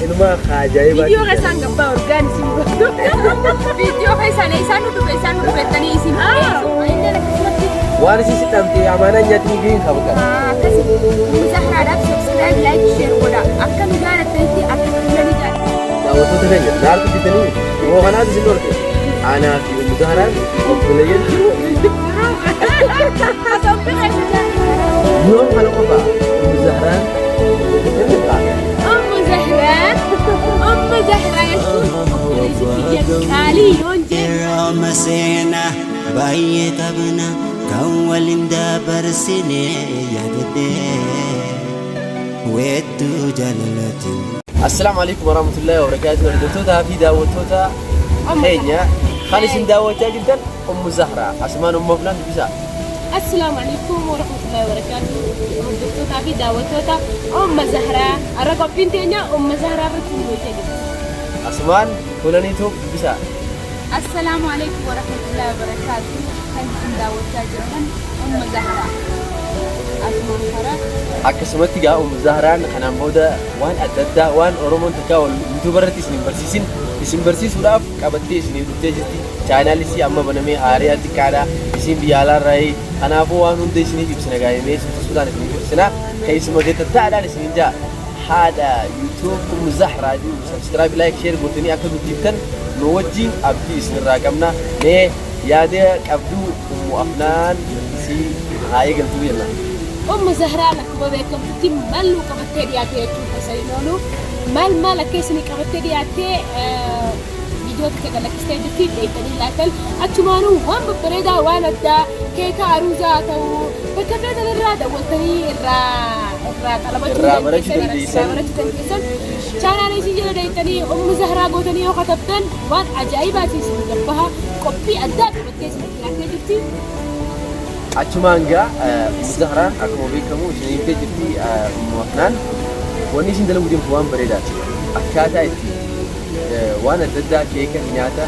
إنما خاجايبة فيديو غسان قبا أورجان سيني فيديو غسان إيسانو تبتني إسم وأنا سيسي تامتي أمانة نياتي جين خبكا كسي مزحرة داب سبسكرايب لايك شير ودا أكا نجارة تنتي أكا نجارة دعوتو تغني ناركو تتني وغانا تسنورك أنا في مزهران وبليل يوم أنا قبا مزهران أم زهران قالي يونجي مسينا بايت ابنا كولين دبر سني يا قدي ويتو جلالتي. السلام عليكم ورحمة الله وبركاته. ردتوتا في دعوتوتا خينيا خالص دعوتها جدا أم زهرة أسمان أم فلان بيسا. السلام عليكم ورحمة الله وبركاته. ردتوتا في دعوتوتا أم زهرة أرقب بنتنا أم زهرة رتموتي أسمان فلانيتو بيسا. السلام عليكم ورحمة الله وبركاته. خالص دعوتها جدا أم زهرة أسمان فرح akkasumatti gaa Zahraan kanaan booda waan adda addaa waan Oromoon takka wal YouTuberratti isin barsiisuudhaaf qabattee isin dhuftee jirti. Chaanaalisi amma banamee haaraa xiqqaadha. Isin biyya alaarraa kanaafuu waan hunda isiniif ibsina gaa'imee suutaan isin ibsina. Keessuma gattaadhaan isin jaa haadha YouTube Zahraa subscribe like share gootanii akka guddiftan nu wajjin abdii isinirraa qabna. Mee yaada qabduu Afnaan si haa eegaltuu jenna. أم زهراء لك بابيكم تتم ملو كبتيريا تيجي تسيلونو مال كيسني كبتيريا تي فيديو كذا لك استيج في تاني لكن أتمنى وان ببريدا وان أدا كيكا أروزا تو بكفيت الرادة والتاني الرا طلبت كان أنا سيجي لديتني أم زهراء قوتني وخطبتن وان عجائبات سيجبها كوبي أدا كبتيريا تيجي achumaan gaa Zahraan akkuma beekamu isheen jirti Afnaan wanni isin dalagu deemtu waan bareedaati. Akkaataa itti waan adda addaa keeka nyaata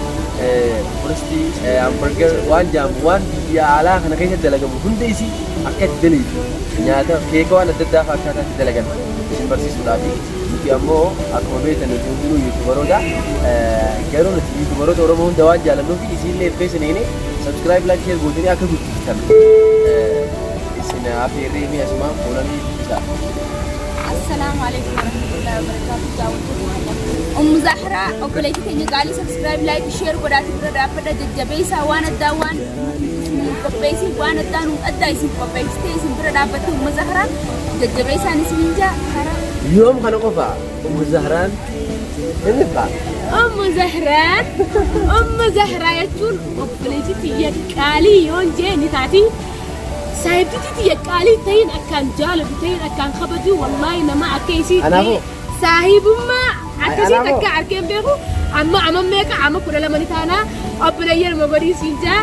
furistii hamburger waan jaamu waan biyya alaa kana keessa dalagamu hunda isii akka itti dalagu nyaata keeka waan adda addaa akkaataa itti dalagan isin barsiisuudhaafi nuti ammoo akkuma beektan nuti hundinuu yuutubaroodha. Garuu nuti yuutubaroota Oromoo hunda waan jaallannuuf isinillee feesaniini subscribe like share gootanii akka guddiftan isin afeerrii asmaa fuulanii isaa. السلام عليكم ورحمة الله وبركاته. أم زهرة أقولك تيجي قالي سبسكرايب لايك شير قدرات برا فدا جبيسا وانا داوان قبيسي وانا دانو أدا يسيب قبيسي تيسي برا بتو أم زهرة جبيسا نسمينجا يوم خنا قفا أم زهران النفع أم زهرة يجون أقولك تيجي قالي يون جاني تاتي سايبتي تيقالي تين أكان جالب تين أكان خبدي والله نما أكيسي سايب ما أكيسي تكا أركين بيخو أما ميكا أما كنا لما نتانا أبنير مغوري سينجا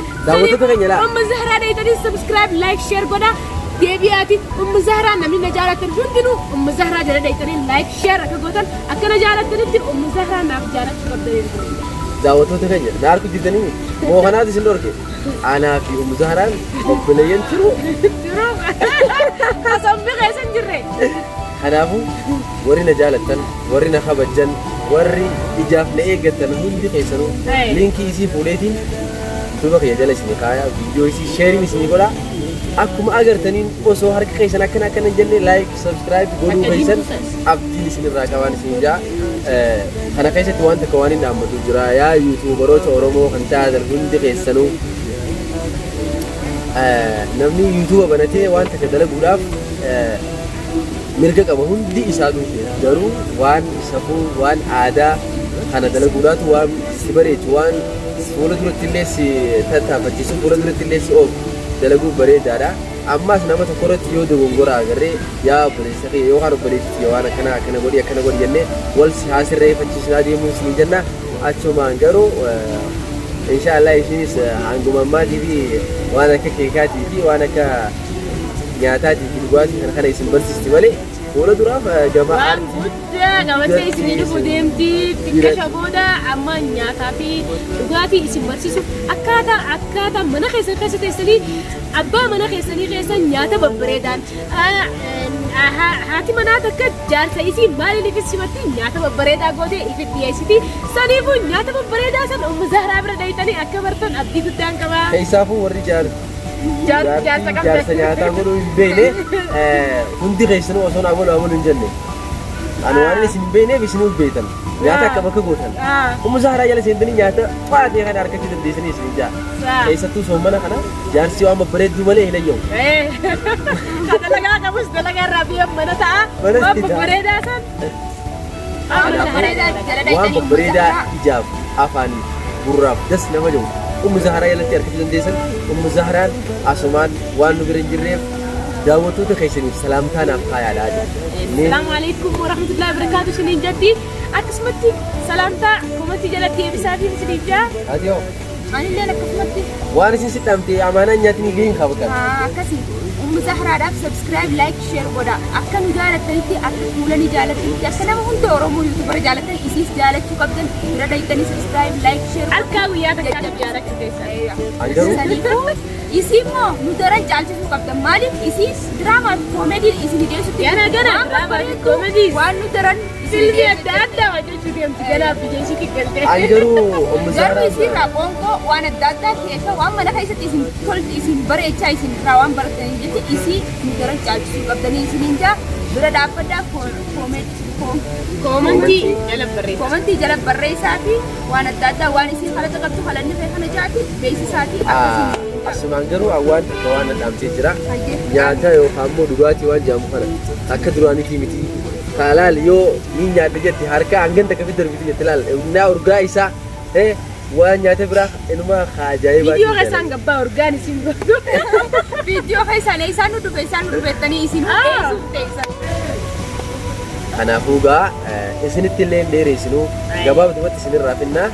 أم زهرة دايتاني سبسكرايب لايك شير قدا ديبياتي أم زهرة نمي نجارة تنجنو أم زهرة جانا دايتاني لايك شير أكا قوتان أكا نجارة تنجي أم زهرة ناك جارة تقبل دعوتو تغني ناركو جدني مو غنادي سندورك أنا في Zahraan وبليل ترو أصمم غيسن جري خنافو ورينا جالتن ورينا خبجن وري إجاف لإيجتن هندي خيسنو لينكي يسي فوليتين تبقى يجلس نقايا فيديو يسي شيرين يسي نقولا أكم أجرتنين وسو هرك خيسن أكنا كنا نجلي لايك سبسكرايب قولوا خيسن أبدي سن الراكوان سنجا خنا خيسة وان تكوانين نعم تجرا يا يوتيوبروت أورومو خنتا هذا الهندي خيسنو namni YouTube banatee waan takka dalaguudhaaf mirga qaba hundi isaatu garuu waan safuu waan aadaa kana dalaguudhaatu waan si bareechu waan fuula duratti illee si tattaafachiisu fuula duratti illee si oofu dalaguu bareedaadha. Ammas nama tokko irratti yoo dogongora agarree yaa obboleessa kee yookaan obboleettii waan akkana godhi jennee wal si haasirreeffachiisaa deemuu isin jenna. Achumaan garuu inshallah isinis hangumamaatii fi waan akka keekaatii fi waan akka nyaataatii fi dhugaatii kana isin barsiisti malee ولا دراف جماعة qabatee isinii dhufu deemti xiqqasha booda amma nyaataa fi dhugaatii isin barsiisu akkaataa mana keessan keessa teessanii abbaa mana keessanii keessa nyaata babbareedaan haati manaa takka jaarsa isii maaliif simatti nyaata babbareedaa gootee ifi dhiyeessiti saniifuu nyaata babbareedaa san Ummu Zahraa bira dhayitanii akka bartan abdii guddaan qaba. Keessaafuu warri jaarsa nyaataa godhuu hin beekne hundi keessanuu osoo abolu hin jenne. أنا وارد سين بيني بسنو بيتن نياتا كبك غوتن أم زهرة يلا سين دني نياتا فادي خان أركض كده ديسني سين جا كيسة تو سومنا خنا جارسي وام بريد دومله هلا يوم كذا لقى كابوس لقى رابيا منا تا وام بريد أسان وام بريد إجاب أفاني براب دس نما جو أم زهرة يلا تأركض كده ديسن أم زهرة أسمان وانو برينجريم دعوتو تخيسني سلام تانا خايا لاجي السلام عليكم ورحمة الله وبركاته سنين جدي أكسمتي سلامتا كومتي جلتي بسافي سنين جا أديو أنا اللي أنا كسمتي وأنا سنسيت أمتي أمانة نياتني جين خابكان كسي أم زهرة داك سبسكرايب لايك شير بودا أكن جالت تنتي أكولني جالت تنتي أكنا ما هم دورمو يوتيوبر جالت إيسيس جالت شو قبضن ردا يتني سبسكرايب لايك شير الكاوية تكاد جالك تيسا أنجرو إيسيمو ندرج جالس شو قبضن مالك إيسيس دراما كوميدي إيسي جالس أنا دراما كوميدي وان ندرن سيلفي أدادا وجه شو ديم تجلا بيجي كيكلته أنجرو أم زهرة جرو إيسي رابونكو وان أدادا كيسا وان منا كيسة إيسي كل إيسي بري إيشا إيسي راوان برتني جت إيسي ندرج جالس شو قبضن إيسي نينجا برا دابدا كومنتي جلب بري ساتي وان أدادا وان إيسي خلت قبض خلني في خنا جاتي بيسي ساتي asumaan garuu awwaan waan dhaamtee jira nyaata yookaan immoo dhugaatii waan jaamu kana akka duraaniitii miti kaalaal yoo ni nyaadde jette harka hangan takka fi darbiti jette laal naa urgaa isaa waan nyaata biraa inuma ajaa'ibaa viidiyoo keessaan gabbaa urgaan isin godhu viidiyoo keessaan isaan nu dhufettanii isin dhiyeessuuf teessan. Kanaafuu gaa isinitti illee dheeressinuu gabaabumatti isinirraa finnaa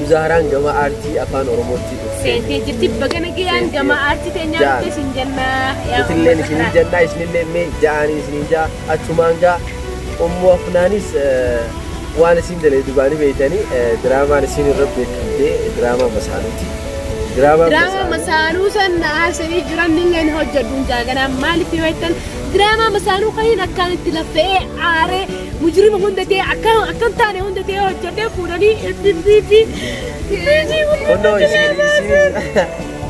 Zahran gama arti afaan Oromootti seentee jirti bagana giyaan gama arti teenyaa isin jannaa isinilleen isin jannaa isinillee mee ja'anii isin jaa achumaan gaa ummu afnaanis waan isin dalee dubaanii beeytanii diraamaan isin irra beekamtee diraamaa masaanuuti diraamaa masaanuu san haasanii jiran ningeen hojjedhuun jaaganaa maaliif beeytan diraamaa masaanuu kaniin akkaan itti laffee aaree mujrima hundatee akkan taane hundatee hojjedhee fuudhanii Kono isin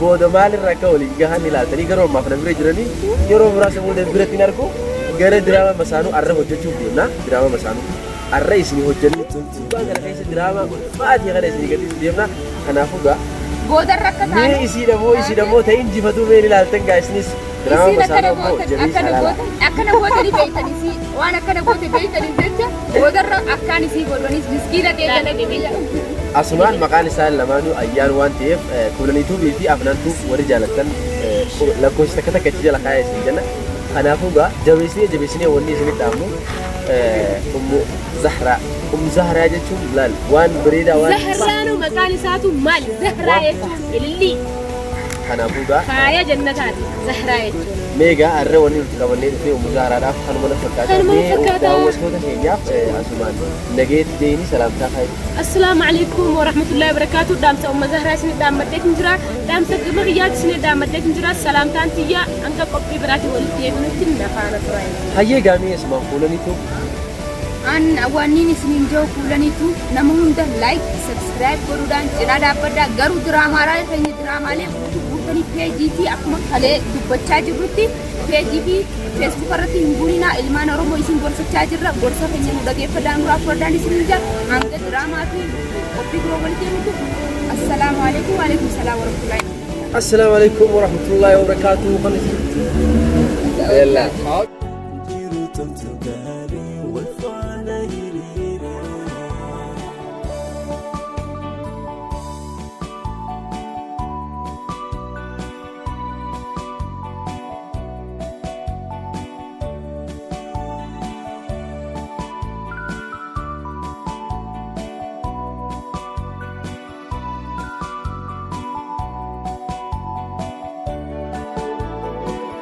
booda maalirraa akka waliin gahan ilaaltanii garuu ammaaf na bira jiranii yeroo muraasa booda biratti hin argu gara diraamaa masaanuu arra hojjechuuf deemna diraamaa masaanuu arra isin hojjennu waan kana keessa diraamaa maatii kana isin gadi deemna kanaafuu gaa boodarra akka taane mee isii dhamoo ta'e injifatu mee ilaaltan gaa isinis diraamaa masaanuu ammoo jabii salaala akkana gootanii beeytanii waan akkana goote beeytanii jecha boodarra akkaan isii godhanis miskiina deeggaranii Asumaan maqaan isaan lamaanuu ayyaan waan ta'eef kuulaniituu fi afnaantuu warri jaalatan lakkoofsi takka takka itti jala kaa'ee isin jenna. Kanaafuu gaa jabeessinee wanni isinitti dhaamnu Ummu Zahraa jechuun laal waan bareedaa waan Zahraanu maqaan isaatu maali? Zahraa jechuun ilillii. Kanaafuu gaa faaya jannataati Zahraa jechuun. Meegaa arra wanni nuti qabannee dhufee Ummu Zahraadhaaf kanuma na fakkaata. Daawwattoota keenyaaf asumaan nageetti deeni salaamtaa kaayi. السلام عليكم ورحمة الله وبركاته دامت أم زهرة سنة دامت ديك نجرا دامت جمعيات سنة دامت ديك نجرا سلام تانتيا أنك قبي براتي ولدي بنتي نفعنا فراي هيا جامي اسمه كولانيتو أن أوانين سنين جو كولانيتو نمون ده لايك سبسكرايب كرودان جنا دابدا غرو دراما راي خيني دراما لي بوتني بيجي تي أكمل خلي دبتشا جبرتي بيجي في فيسبوك رتي هنقولنا إلمان أرومو يسين برسة تاجرة برسة خيني مدقي فدان رافردان سنين جا عند دراما في أوبي جروبال تيمتو السلام عليكم وعليكم السلام ورحمة الله السلام عليكم ورحمة الله وبركاته.